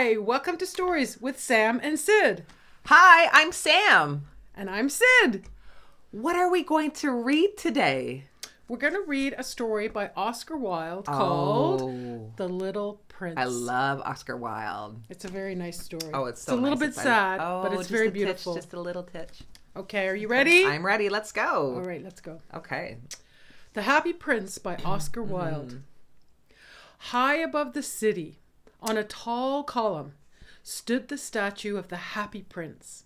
Hi, welcome to Stories with Sam and Sid. Hi, I'm Sam. And I'm Sid. What are we going to read today? We're going to read a story by Oscar Wilde called The Little Prince. I love Oscar Wilde. It's a very nice story. Oh, it's so a little nice. bit sad, but it's very beautiful. Just a little titch. Okay, are you ready? I'm ready. Let's go. All right, let's go. Okay. The Happy Prince by Oscar Wilde. High above the city, on a tall column, stood the statue of the Happy Prince.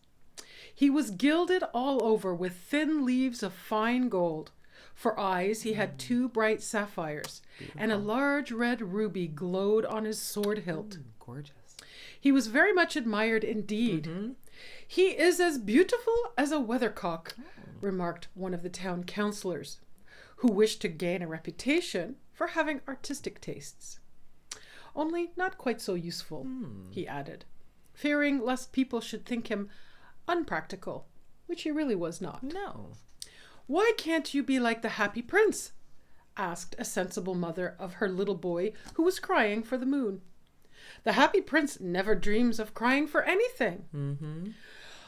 He was gilded all over with thin leaves of fine gold. For eyes, he had two bright sapphires, and a large red ruby glowed on his sword hilt. Gorgeous. He was very much admired indeed. He is as beautiful as a weathercock, remarked one of the town councillors, who wished to gain a reputation for having artistic tastes. Only not quite so useful, he added, fearing lest people should think him unpractical, which he really was not. No. Why can't you be like the Happy Prince? Asked a sensible mother of her little boy who was crying for the moon. The Happy Prince never dreams of crying for anything.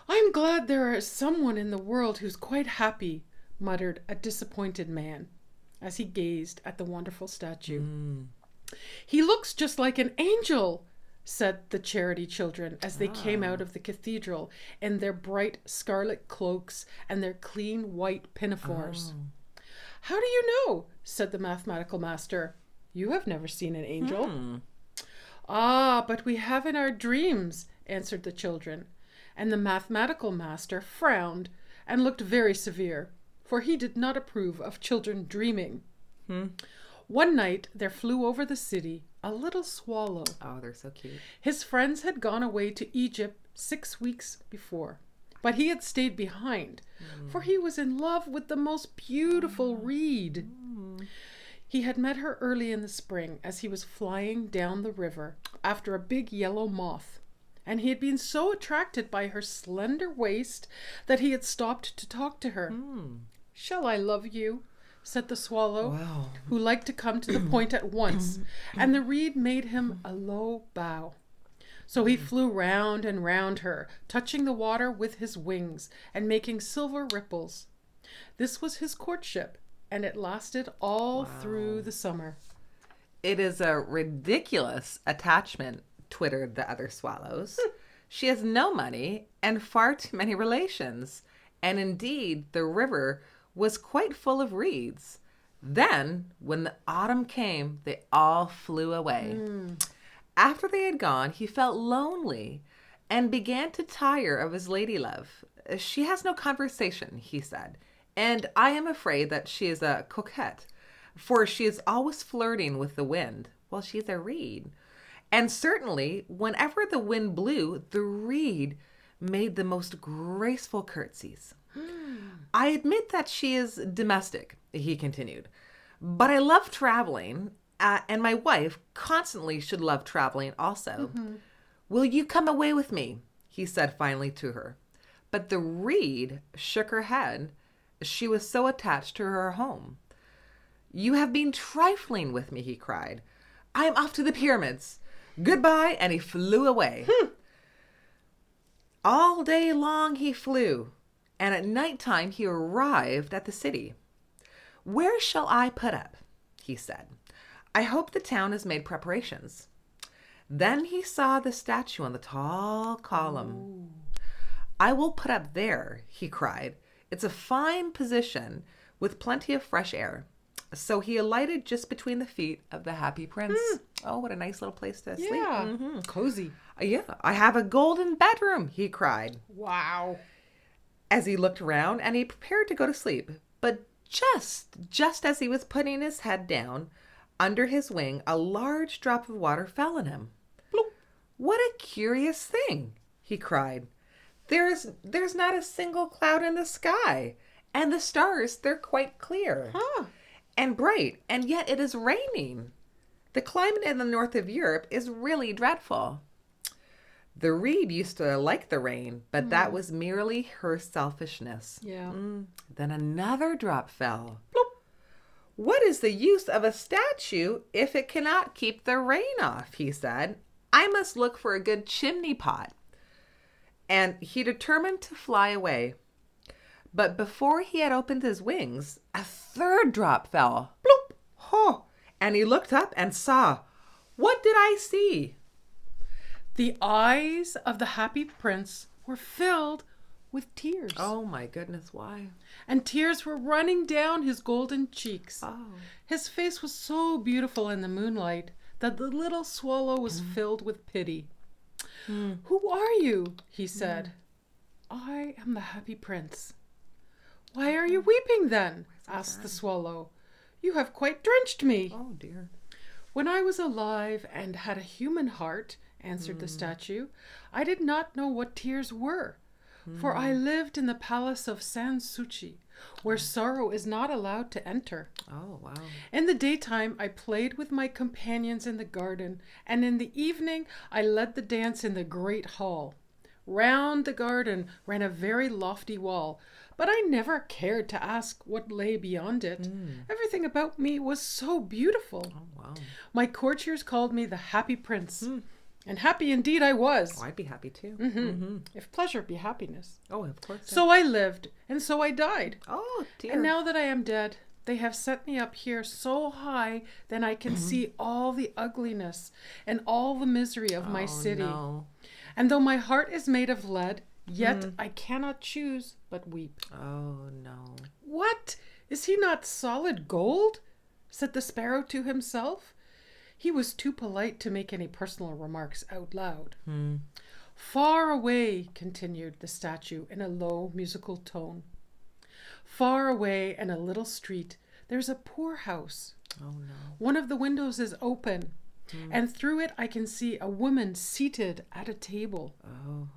I'm glad there is someone in the world who's quite happy, muttered a disappointed man as he gazed at the wonderful statue. He looks just like an angel, said the charity children as they came out of the cathedral in their bright scarlet cloaks and their clean white pinafores. How do you know? Said the mathematical master. You have never seen an angel. Ah, but we have in our dreams, answered the children, and the mathematical master frowned and looked very severe, for he did not approve of children dreaming. One night there flew over the city a little swallow. Oh, they're so cute. His friends had gone away to Egypt 6 weeks before, but he had stayed behind, for he was in love with the most beautiful reed. He had met her early in the spring as he was flying down the river after a big yellow moth, and he had been so attracted by her slender waist that he had stopped to talk to her. Shall I love you? Said the swallow, who liked to come to the point at once, and the reed made him a low bow. So he flew round and round her, touching the water with his wings and making silver ripples. This was his courtship, and it lasted all through the summer. It is a ridiculous attachment, twittered the other swallows. She has no money and far too many relations, and indeed the river was quite full of reeds. Then, when the autumn came, they all flew away. After they had gone, he felt lonely and began to tire of his lady-love. She has no conversation, he said, and I am afraid that she is a coquette, for she is always flirting with the wind while she is a reed. And certainly, whenever the wind blew, the reed made the most graceful curtsies. I admit that she is domestic, he continued, but I love traveling, and my wife constantly should love traveling also. Will you come away with me? He said finally to her. But the reed shook her head. She was so attached to her home. You have been trifling with me, he cried. I am off to the pyramids. Goodbye, and he flew away. All day long he flew, and at night time he arrived at the city. Where shall I put up? He said. I hope the town has made preparations. Then he saw the statue on the tall column. I will put up there, he cried. It's a fine position with plenty of fresh air. So he alighted just between the feet of the Happy Prince. Oh, what a nice little place to sleep. Yeah, cozy. Yeah, I have a golden bedroom, he cried. Wow. As he looked around and he prepared to go to sleep. But just as he was putting his head down, under his wing, a large drop of water fell on him. Bloop. What a curious thing, he cried. There's not a single cloud in the sky, and the stars, they're quite clear and bright, and yet it is raining. The climate in the north of Europe is really dreadful. The reed used to like the rain, but that was merely her selfishness. Yeah. Then another drop fell. Bloop. What is the use of a statue if it cannot keep the rain off, he said. I must look for a good chimney pot. And he determined to fly away. But before he had opened his wings, a third drop fell. Bloop! Oh! And he looked up and saw. What did I see? The eyes of the happy prince were filled with tears. Oh my goodness, why? And tears were running down his golden cheeks. Oh. His face was so beautiful in the moonlight that the little swallow was filled with pity. Who are you? He said. I am the happy prince. Why are you weeping then? Asked the swallow. You have quite drenched me. Oh dear. When I was alive and had a human heart, answered the statue, I did not know what tears were. For I lived in the palace of Sanssouci, where sorrow is not allowed to enter. Oh, wow. In the daytime, I played with my companions in the garden, and in the evening, I led the dance in the great hall. Round the garden ran a very lofty wall, but I never cared to ask what lay beyond it. Everything about me was so beautiful. Oh, wow. My courtiers called me the happy prince. And happy indeed I was. Oh, I'd be happy too. If pleasure be happiness. Oh, of course. So I lived, and so I died. Oh, dear. And now that I am dead, they have set me up here so high that I can see all the ugliness and all the misery of my city. No. And though my heart is made of lead, yet I cannot choose but weep. Oh, no. What? Is he not solid gold? Said the sparrow to himself. He was too polite to make any personal remarks out loud. Far away, continued the statue in a low musical tone. Far away in a little street, there's a poor house. Oh, no. One of the windows is open, and through it I can see a woman seated at a table. Oh.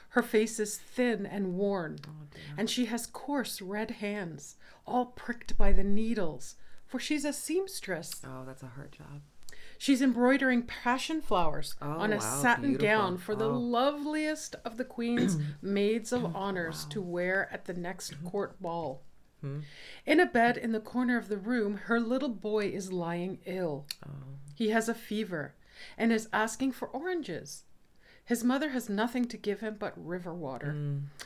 Her face is thin and worn, Dear. and she has coarse red hands, all pricked by the needles, for she's a seamstress. Oh, that's a hard job. She's embroidering passion flowers on a wow, satin beautiful. gown for the Oh. loveliest of the queen's maids of honors to wear at the next court ball. In a bed in the corner of the room, her little boy is lying ill. He has a fever and is asking for oranges. His mother has nothing to give him but river water,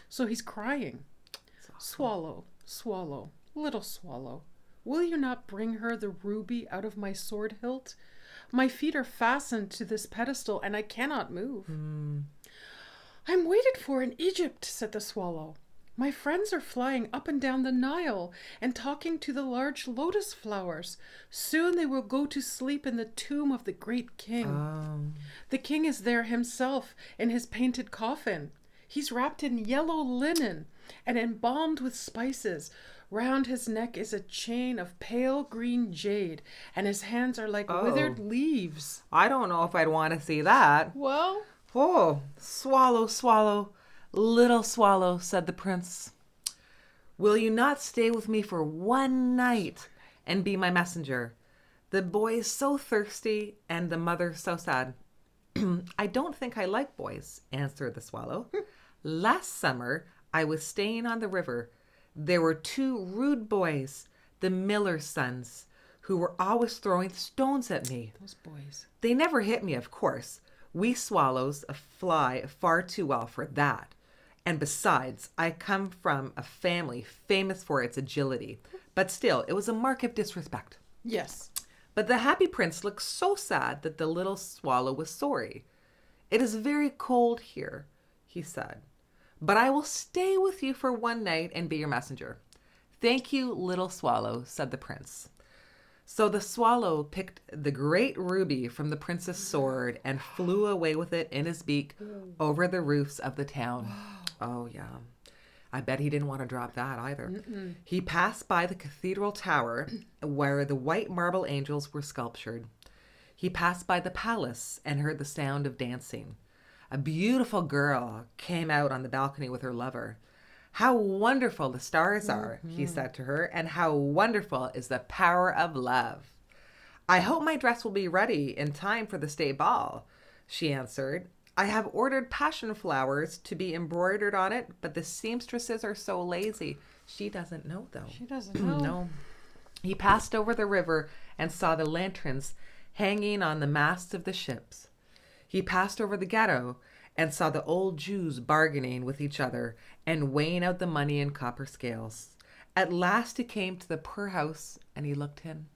so he's crying. Swallow, swallow, little swallow, will you not bring her the ruby out of my sword hilt? My feet are fastened to this pedestal, and I cannot move. I'm waited for in Egypt, said the swallow. My friends are flying up and down the Nile and talking to the large lotus flowers. Soon they will go to sleep in the tomb of the great king. The king is there himself in his painted coffin. He's wrapped in yellow linen and embalmed with spices. Round his neck is a chain of pale green jade, and his hands are like withered leaves. I don't know if I'd want to see that. Well, Oh, swallow, swallow, little swallow, said the prince. Will you not stay with me for one night and be my messenger? The boy is so thirsty and the mother so sad. I don't think I like boys, answered the swallow. Last summer, I was staying on the river. There were two rude boys, the miller's sons, who were always throwing stones at me. those boys. They never hit me, of course. We swallows fly far too well for that. And besides, I come from a family famous for its agility. But still, it was a mark of disrespect. Yes. But the happy prince looked so sad that the little swallow was sorry. It is very cold here, he said. But I will stay with you for one night and be your messenger. Thank you, little swallow, said the prince. So the swallow picked the great ruby from the prince's sword and flew away with it in his beak over the roofs of the town. Oh, yeah. I bet he didn't want to drop that either. He passed by the cathedral tower where the white marble angels were sculptured. He passed by the palace and heard the sound of dancing. A beautiful girl came out on the balcony with her lover. How wonderful the stars are, he said to her, and how wonderful is the power of love. I hope my dress will be ready in time for the state ball, she answered. I have ordered passion flowers to be embroidered on it, but the seamstresses are so lazy. She doesn't know, though. She doesn't know. No. He passed over the river and saw the lanterns hanging on the masts of the ships. He passed over the ghetto and saw the old Jews bargaining with each other and weighing out the money in copper scales. At last he came to the poor house and he looked in.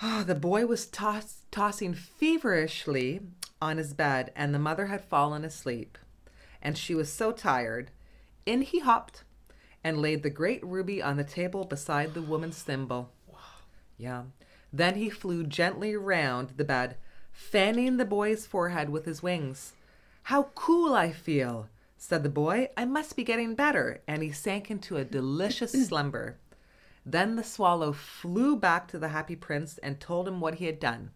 Oh, the boy was tossing feverishly on his bed, and the mother had fallen asleep. And she was so tired. In he hopped and laid the great ruby on the table beside the woman's thimble. Wow. Yeah. Then he flew gently round the bed, fanning the boy's forehead with his wings. "How cool I feel," said the boy. "I must be getting better." And he sank into a delicious slumber. Then the swallow flew back to the happy prince and told him what he had done.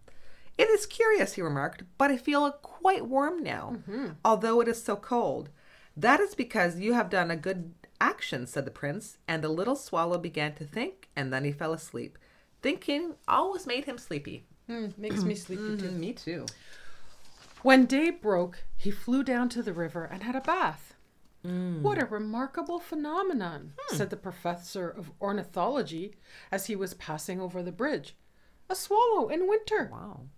"It is curious," he remarked, "but I feel quite warm now, although it is so cold." "That is because you have done a good action," said the prince, and the little swallow began to think, and then he fell asleep. Thinking always made him sleepy. Makes me sleepy too. Me too. When day broke, he flew down to the river and had a bath. "What a remarkable phenomenon," said the professor of ornithology as he was passing over the bridge. "A swallow in winter." Wow.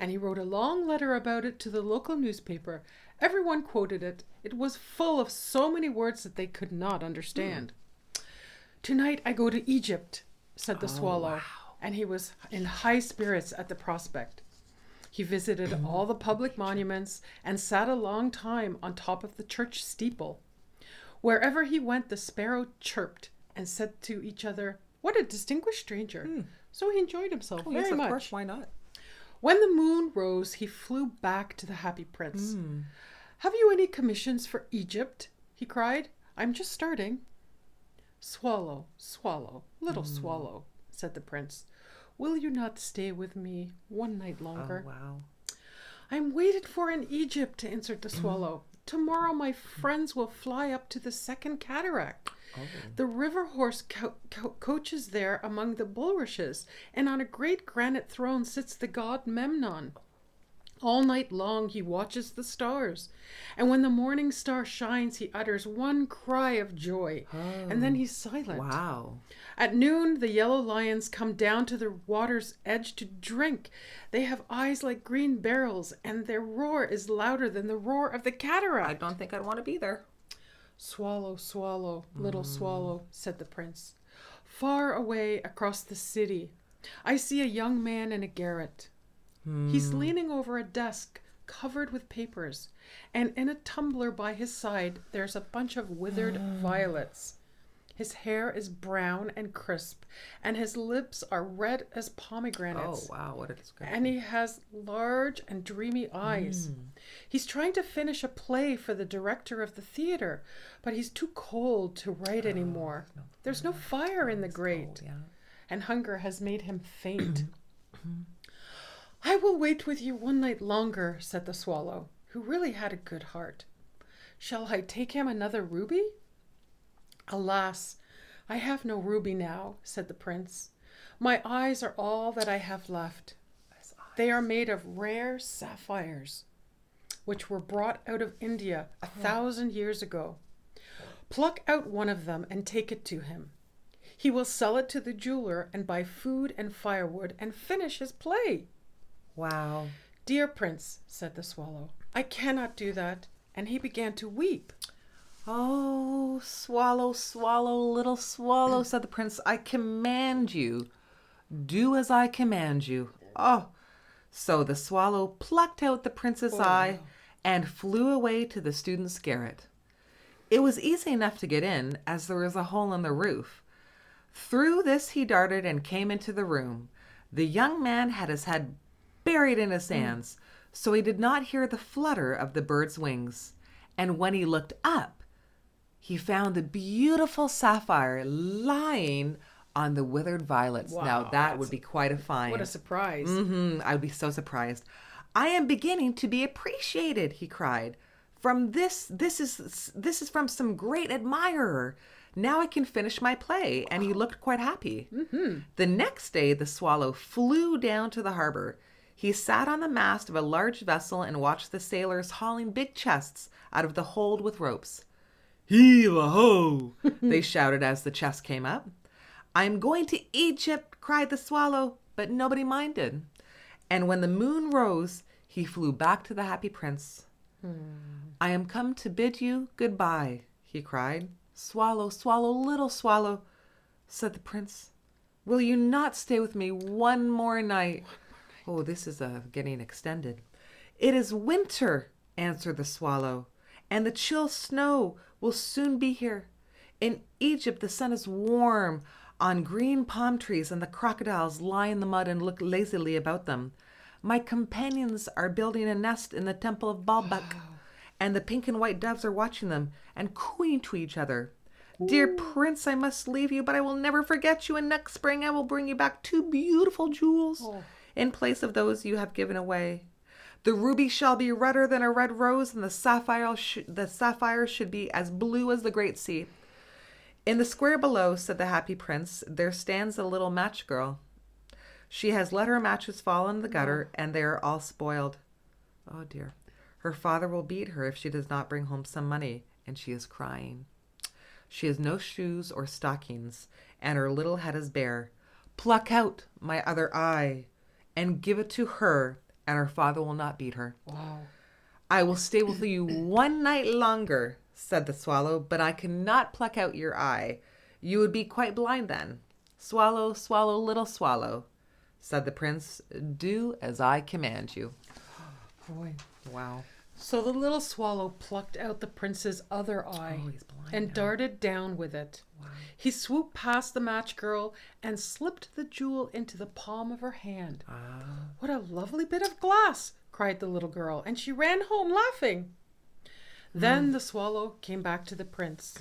And he wrote a long letter about it to the local newspaper. Everyone quoted it. It was full of so many words that they could not understand. "Tonight I go to Egypt," said the swallow, wow. and he was in high spirits at the prospect. He visited all the public monuments and sat a long time on top of the church steeple. Wherever he went, the sparrow chirped and said to each other, "What a distinguished stranger." So he enjoyed himself very Yes, of much. course, why not? When the moon rose, he flew back to the happy prince. "Have you any commissions for Egypt?" he cried. "I'm just starting." "Swallow, swallow, little swallow," said the prince. "Will you not stay with me one night longer?" Oh, wow. "I'm waited for in Egypt," answered the swallow. "Tomorrow my friends will fly up to the second cataract. Oh. The river horse coaches there among the bulrushes, and on a great granite throne sits the god Memnon. All night long he watches the stars, and when the morning star shines, he utters one cry of joy, and then he's silent. Wow. At noon, the yellow lions come down to the water's edge to drink. They have eyes like green barrels, and their roar is louder than the roar of the cataract." I don't think I'd want to be there. "Swallow, swallow, little swallow," said the prince. "Far away across the city, I see a young man in a garret. He's leaning over a desk covered with papers, and in a tumbler by his side there's a bunch of withered violets. His hair is brown and crisp, and his lips are red as pomegranates. Oh, wow, what a description. And he has large and dreamy eyes. He's trying to finish a play for the director of the theater, but he's too cold to write anymore. There's no fire in the grate, and hunger has made him faint." "I will wait with you one night longer," said the swallow, who really had a good heart. "Shall I take him another ruby?" "Alas, I have no ruby now," said the prince. "My eyes are all that I have left. They are made of rare sapphires, which were brought out of India 1,000 years ago. Pluck out one of them and take it to him. He will sell it to the jeweler and buy food and firewood and finish his play." Wow. "Dear prince," said the swallow, "I cannot do that." And he began to weep. "Oh, swallow, swallow, little swallow," said the prince, "I command you, do as I command you." Oh, so the swallow plucked out the prince's eye and flew away to the student's garret. It was easy enough to get in, as there was a hole in the roof. Through this he darted and came into the room. The young man had his head buried in his hands, so he did not hear the flutter of the bird's wings. And when he looked up, he found the beautiful sapphire lying on the withered violets. Wow, Now that would be quite a find. What a surprise. I would be so surprised. "I am beginning to be appreciated," he cried. This is from some great admirer. Now I can finish my play." And he looked quite happy. The next day, the swallow flew down to the harbor. He sat on the mast of a large vessel and watched the sailors hauling big chests out of the hold with ropes. "Heave-a-ho!" they shouted as the chest came up. "I'm going to Egypt," cried the swallow, but nobody minded. And when the moon rose, He flew back to the happy prince. I am come to bid you goodbye, he cried. Swallow, swallow, little swallow, said the prince. Will you not stay with me one more night? Oh, this is getting extended. It is winter, answered the swallow, and the chill snow will soon be here. In Egypt, the sun is warm on green palm trees, and the crocodiles lie in the mud and look lazily about them. My companions are building a nest in the temple of Baalbek, and the pink and white doves are watching them and cooing to each other. Dear prince, I must leave you, but I will never forget you, and next spring I will bring you back 2 beautiful jewels in place of those you have given away. The ruby shall be redder than a red rose, and the sapphire should be as blue as the great sea. In the square below, said the happy prince, there stands a little match girl. She has let her matches fall in the gutter, and they are all spoiled. Oh dear. Her father will beat her if she does not bring home some money, and she is crying. She has no shoes or stockings, and her little head is bare. Pluck out my other eye, and give it to her, and her father will not beat her. Wow. I will stay with you one night longer, said the swallow, but I cannot pluck out your eye. You would be quite blind then. Swallow, swallow, little swallow, said the prince. Do as I command you. Boy. Wow. So the little swallow plucked out the prince's other eye he's blind and now. darted down with it. Wow. He swooped past the match girl and slipped the jewel into the palm of her hand. What a lovely bit of glass, cried the little girl, and she ran home laughing. Then the swallow came back to the prince.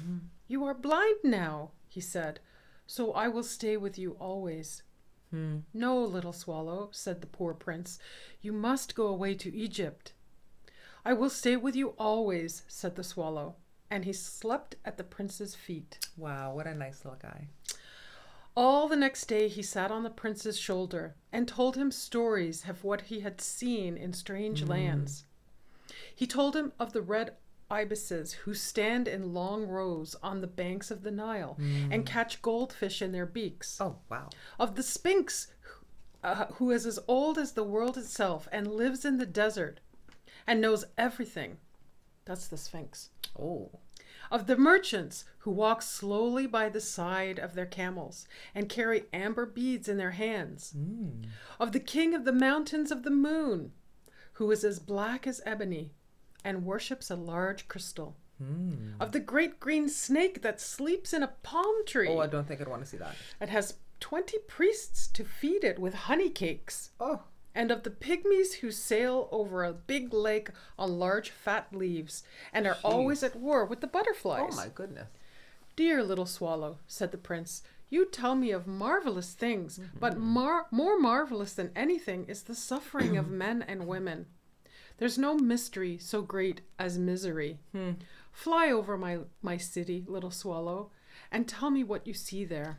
You are blind now, he said, so I will stay with you always. No, little swallow, said the poor prince, you must go away to Egypt. I will stay with you always, said the swallow, and he slept at the prince's feet. Wow, what a nice little guy. All the next day he sat on the prince's shoulder and told him stories of what he had seen in strange lands. He told him of the red ibises who stand in long rows on the banks of the Nile and catch goldfish in their beaks. Oh, wow. Of the sphinx who is as old as the world itself and lives in the desert and knows everything. That's the Sphinx. Oh. Of the merchants who walk slowly by the side of their camels and carry amber beads in their hands. Of the king of the mountains of the moon, who is as black as ebony and worships a large crystal. Of the great green snake that sleeps in a palm tree. Oh, I don't think I'd want to see that. It has 20 priests to feed it with honey cakes. Oh. And of the pygmies who sail over a big lake on large fat leaves and are always at war with the butterflies. Oh, my goodness. Dear little swallow, said the prince, you tell me of marvelous things, but more marvelous than anything is the suffering of men and women. There's no mystery so great as misery. Fly over my city, little swallow, and tell me what you see there.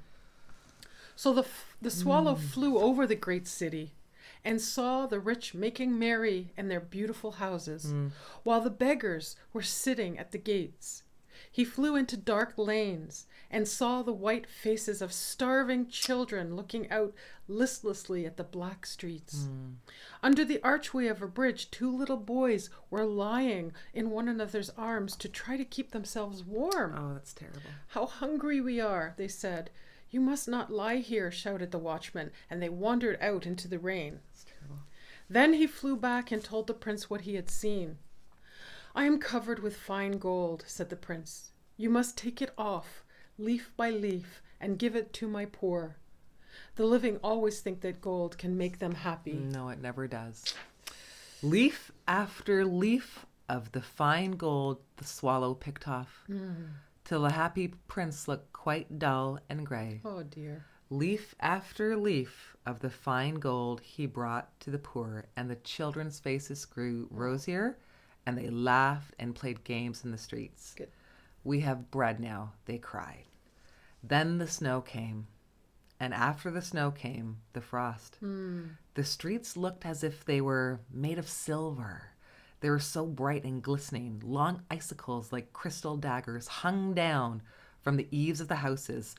So the swallow flew over the great city and saw the rich making merry in their beautiful houses, while the beggars were sitting at the gates. He flew into dark lanes and saw the white faces of starving children looking out listlessly at the black streets. Under the archway of a bridge, 2 little boys were lying in one another's arms to try to keep themselves warm. Oh, that's terrible. How hungry we are, they said. You must not lie here, shouted the watchman, and they wandered out into the rain. That's terrible. Then he flew back and told the prince what he had seen. I am covered with fine gold, said the prince. You must take it off, leaf by leaf, and give it to my poor. The living always think that gold can make them happy. No, it never does. Leaf after leaf of the fine gold the swallow picked off, till the happy prince looked quite dull and grey. Oh dear. Leaf after leaf of the fine gold he brought to the poor, and the children's faces grew rosier, and they laughed and played games in the streets. Good. We have bread now, they cried. Then the snow came, and after the snow came the frost. The streets looked as if they were made of silver. They were so bright and glistening. Long icicles like crystal daggers hung down from the eaves of the houses.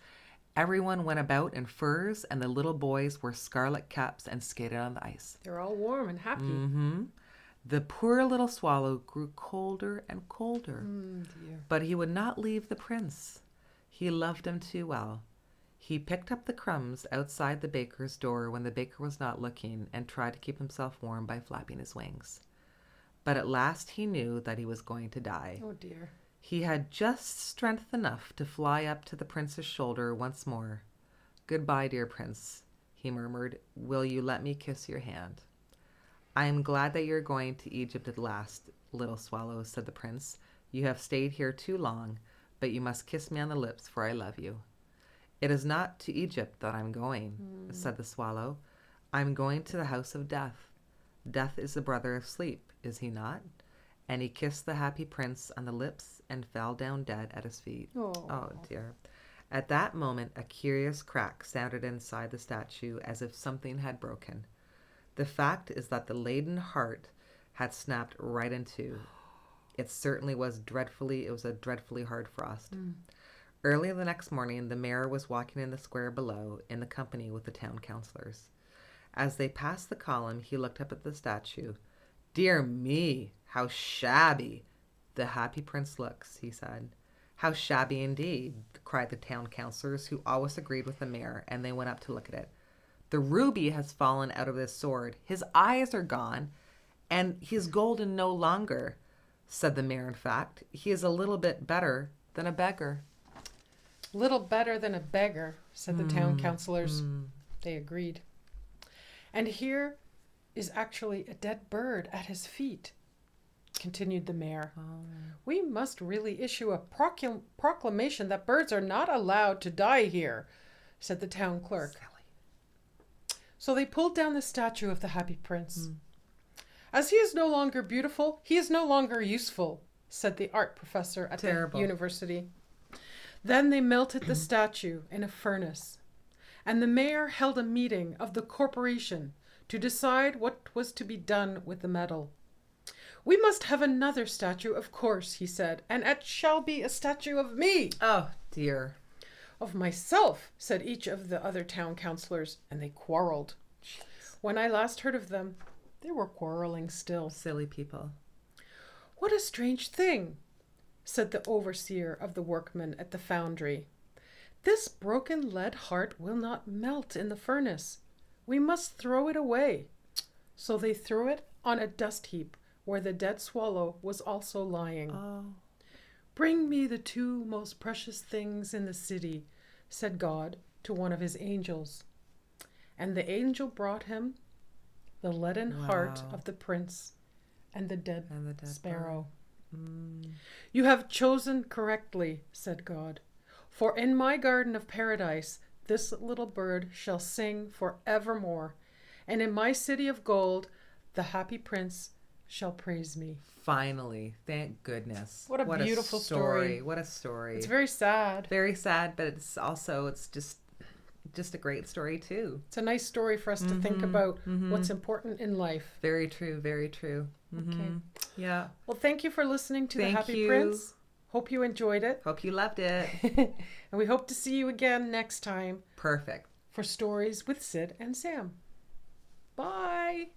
Everyone went about in furs, and the little boys wore scarlet caps and skated on the ice. They're all warm and happy. The poor little swallow grew colder and colder, Dear. but he would not leave the prince. He loved him too well. He picked up the crumbs outside the baker's door when the baker was not looking and tried to keep himself warm by flapping his wings. But at last he knew that he was going to die. Oh dear. He had just strength enough to fly up to the prince's shoulder once more. "Goodbye, dear prince," he murmured. "Will you let me kiss your hand?" "I am glad that you're going to Egypt at last, little swallow," said the prince. "You have stayed here too long, but you must kiss me on the lips, for I love you." "It is not to Egypt that I'm going," said the swallow. "I'm going to the house of death. Death is the brother of sleep, is he not?" And he kissed the happy prince on the lips and fell down dead at his feet. Oh dear. At that moment, a curious crack sounded inside the statue as if something had broken. The fact is that the laden heart had snapped right in two. It was a dreadfully hard frost. Early the next morning, the mayor was walking in the square below in the company with the town councillors. As they passed the column, he looked up at the statue. "Dear me, how shabby the happy prince looks," he said. "How shabby indeed," cried the town councillors, who always agreed with the mayor, and they went up to look at it. "The ruby has fallen out of his sword. His eyes are gone, and he is golden no longer," said the mayor. "In fact, he is a little bit better than a beggar." Little better than a beggar, said the town councillors. They agreed. "And here is actually a dead bird at his feet," continued the mayor. "We must really issue a proclamation that birds are not allowed to die here," said the town clerk. So they pulled down the statue of the happy prince. "As he is no longer beautiful, he is no longer useful," said the art professor at the university. Then they melted the statue in a furnace, and the mayor held a meeting of the corporation to decide what was to be done with the metal. "We must have another statue, of course," he said, "and it shall be a statue of me." "Oh, dear." "Of myself," said each of the other town councillors, and they quarreled. When I last heard of them, they were quarreling still. Silly people. "What a strange thing," said the overseer of the workmen at the foundry. "This broken lead heart will not melt in the furnace. We must throw it away." So they threw it on a dust heap where the dead swallow was also lying. "Bring me the two most precious things in the city," said God to one of his angels. And the angel brought him the leaden heart of the prince and the dead sparrow. "You have chosen correctly," said God, "for in my garden of paradise this little bird shall sing for evermore, and in my city of gold the happy prince shall praise me." Finally, thank goodness. What a beautiful story. What a story. It's very sad. Very sad, but it's just a great story too. It's a nice story for us to think about what's important in life. Very true, very true. Okay. Yeah. Well, thank you for listening to The Happy Prince. Hope you enjoyed it. Hope you loved it. And we hope to see you again next time Perfect. for Stories with Sid and Sam. Bye.